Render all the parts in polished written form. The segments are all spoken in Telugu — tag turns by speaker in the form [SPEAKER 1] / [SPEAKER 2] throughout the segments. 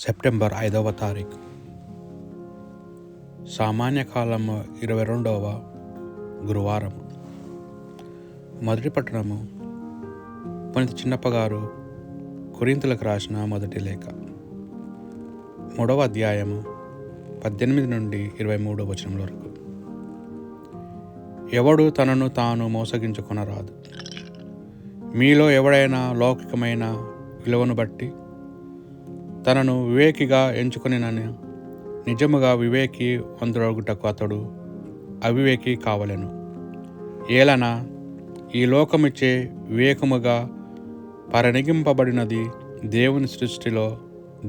[SPEAKER 1] సెప్టెంబర్ 5వ తారీఖు సామాన్య కాలము 22వ గురువారం. మొదటి పట్టణము పునీత చిన్నప్ప గారు కొరింథీయులకు రాసిన మొదటి లేఖ 3వ అధ్యాయము 18 నుండి 23వ వచనం వరకు. ఎవడు తనను తాను మోసగించుకొనరాదు. మీలో ఎవడైనా లౌకికమైన విలువను బట్టి తనను వివేకిగా ఎంచుకొనినని నిజముగా వివేకి వంతుడగుటకు అతడు అవివేకి కావలెను. ఏలన ఈ లోకమిచ్చే వివేకముగా పరిగణింపబడినది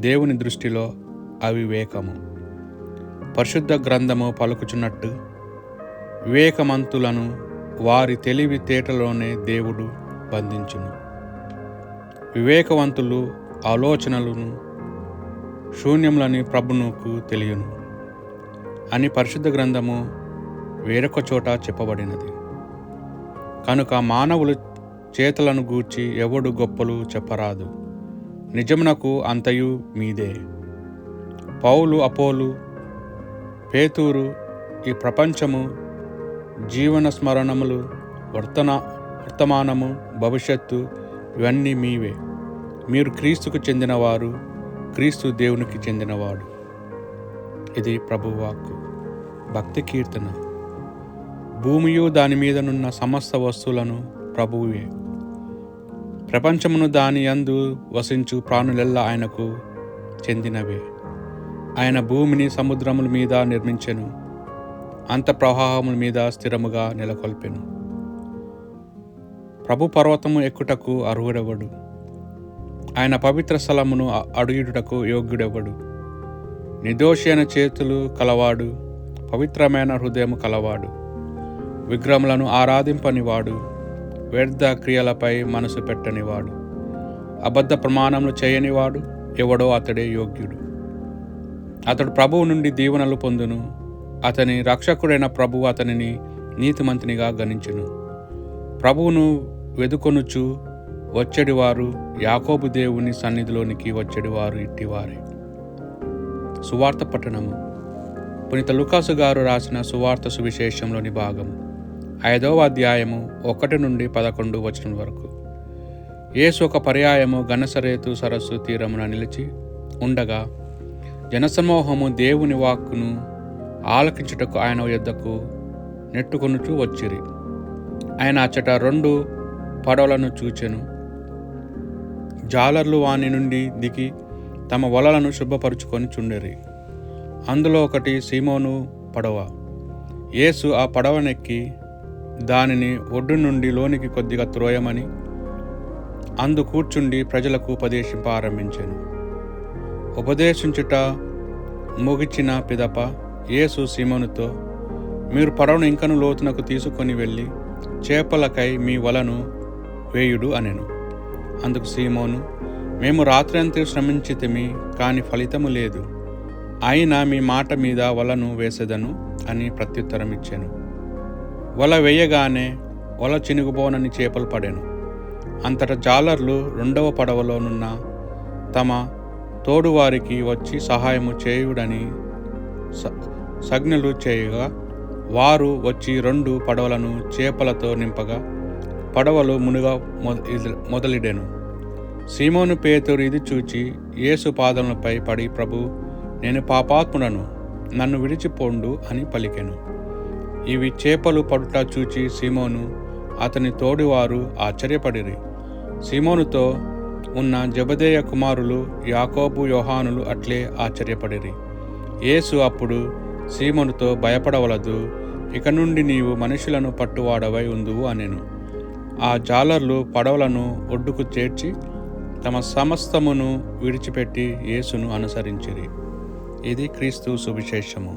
[SPEAKER 1] దేవుని దృష్టిలో అవివేకము. పరిశుద్ధ గ్రంథము పలుకుచున్నట్టు వివేకమంతులను వారి తెలివితేటలోనే దేవుడు బంధించును. వివేకవంతులు ఆలోచనలను శూన్యములని ప్రభువునకు తెలియను అని పరిశుద్ధ గ్రంథము వేరొక చోట చెప్పబడినది. కనుక మానవులు చేతలను గూర్చి ఎవడు గొప్పలు చెప్పరాదు. నిజమునకు అంతయు మీదే. పౌలు, అపోలు, పేతురు, ఈ ప్రపంచము, జీవన స్మరణములు, వర్తమానము, భవిష్యత్తు ఇవన్నీ మీవే. మీరు క్రీస్తుకు చెందినవారు, క్రీస్తు దేవునికి చెందినవాడు. ఇది ప్రభువాక్కు. భక్తి కీర్తన. భూమియు దాని మీదనున్న సమస్త వస్తువులను ప్రభువే. ప్రపంచమును దాని యందు వసించు ప్రాణులెల్లా ఆయనకు చెందినవే. ఆయన భూమిని సముద్రముల మీద నిర్మించెను, అంత ప్రవాహముల మీద స్థిరముగా నెలకొల్పెను. ప్రభు పర్వతము ఎక్కుటకు అర్హుడెవడు? ఆయన పవిత్ర స్థలమును అడుగుటకు యోగ్యుడెవడు? నిర్దోషి అయిన చేతులు కలవాడు, పవిత్రమైన హృదయము కలవాడు, విగ్రహములను ఆరాధింపనివాడు, వ్యర్థ క్రియలపై మనసు పెట్టనివాడు, అబద్ధ ప్రమాణములు చేయనివాడు ఎవడో అతడే యోగ్యుడు. అతడు ప్రభువు నుండి దీవెనలు పొందును. అతని రక్షకుడైన ప్రభువు అతనిని నీతిమంతునిగా గణించును. ప్రభువును వెదుకొనుచు వచ్చేడివారు, యాకోబు దేవుని సన్నిధిలోనికి వచ్చేడివారు ఇట్టివారే. సువార్త పట్టణము. పునీత లూకాసు గారు రాసిన సువార్త సువిశేషంలోని భాగము 5వ అధ్యాయము 1 నుండి 11 వచనం వరకు. యేసు ఒక పర్యాయము గెనసరేతు సరస్సు తీరమున నిలిచి ఉండగా జనసమూహము దేవుని వాక్కును ఆలకించుటకు ఆయన యొద్దకు నెట్టుకొనుచూ వచ్చిరి. ఆయన అచ్చట 2 పడవలను చూచెను. జాలర్లు వాని నుండి దిగి తమ వలలను శుభ్రపరుచుకొని చుండిరి. అందులో ఒకటి సీమోను పడవ. యేసు ఆ పడవనెక్కి దానిని ఒడ్డు నుండి లోనికి కొద్దిగా త్రోయమని అందు కూర్చుండి ప్రజలకు ఉపదేశింప ఆరంభించెను. ఉపదేశించుట ముగిచిన పిదప యేసు సీమోనుతో, మీరు పడవను ఇంకను లోతునకు తీసుకొని వెళ్ళి చేపలకై మీ వలను వేయుడు అనెను. అందుకు సీమోను, మేము రాత్రంతా శ్రమించితిమి, కాని ఫలితము లేదు. అయినా మీ మాట మీద వలను వేసేదను అని ప్రత్యుత్తరం ఇచ్చాను. వల వేయగానే వల చినుగుబోనని చేపలు పడెను. అంతటా జాలర్లు 2వ పడవలోనున్న తమ తోడువారికి వచ్చి సహాయము చేయుడని సజ్ఞలు చేయగా వారు వచ్చి 2 పడవలను చేపలతో నింపగా పడవలు మునుగ మొదలిడెను. సీమోను పేతురు ఇది చూచి యేసు పాదములపై పడి, ప్రభు, నేను పాపాత్ముడను, నన్ను విడిచిపోండు అని పలికెను. ఇవి చేపలు పడుట చూచి సీమోను అతని తోడివారు ఆశ్చర్యపడిరి. సీమోనుతో ఉన్న జెబెదయి కుమారులు యాకోబు, యోహానులు అట్లే ఆశ్చర్యపడిరి. యేసు అప్పుడు సీమోనుతో, భయపడవలదు, ఇక నుండి నీవు మనుషులను పట్టువాడవై ఉందువు అనెను. ఆ జాలర్లు పడవలను ఒడ్డుకు చేర్చి తమ సమస్తమును విడిచిపెట్టి యేసును అనుసరించిరి. ఇది క్రీస్తు సువిశేషము.